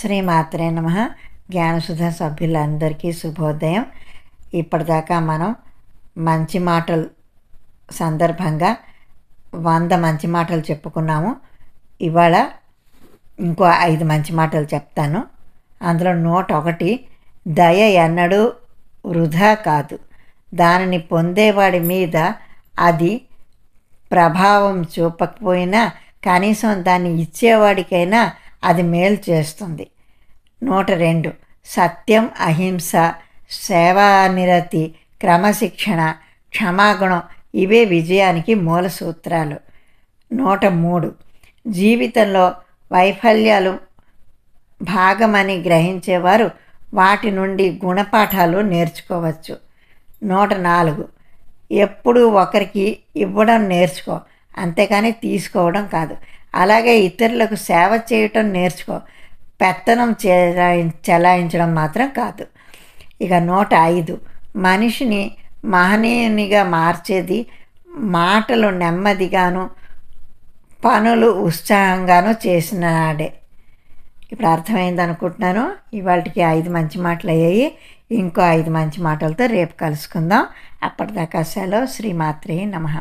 శ్రీమాత్రే నమః. జ్ఞానసుధ సభ్యులందరికీ శుభోదయం. ఇప్పటిదాకా మనం మంచి మాటలు సందర్భంగా 100 మంచి మాటలు చెప్పుకున్నాము. ఇవాళ ఇంకో 5 మంచి మాటలు చెప్తాను. అందులో 101 దయ ఎన్నడూ వృధా కాదు, దానిని పొందేవాడి మీద అది ప్రభావం చూపకపోయినా కనీసం దాన్ని ఇచ్చేవాడికైనా అది మేలు చేస్తుంది. 102 సత్యం, అహింస, సేవానిరతి, క్రమశిక్షణ, క్షమాగుణం ఇవే విజయానికి మూల సూత్రాలు. 103 జీవితంలో వైఫల్యాలు భాగమని గ్రహించేవారు వాటి నుండి గుణపాఠాలు నేర్చుకోవచ్చు. 104 ఎప్పుడూ ఒకరికి ఇవ్వడం నేర్చుకో, అంతేకాని తీసుకోవడం కాదు. అలాగే ఇతరులకు సేవ చేయటం నేర్చుకో, పెత్తనం చెలాయించడం మాత్రం కాదు. ఇక 105 మనిషిని మహనీయునిగా మార్చేది మాటలు నెమ్మదిగాను పనులు ఉత్సాహంగాను చేసిన నాడే. ఇప్పుడు అర్థమైంది అనుకుంటున్నాను. ఇవాళకి 5 మంచి మాటలు అయ్యాయి. ఇంకో 5 మంచి మాటలతో రేపు కలుసుకుందాం. అప్పటిదాకా సెలవు. శ్రీమాత్రే నమః.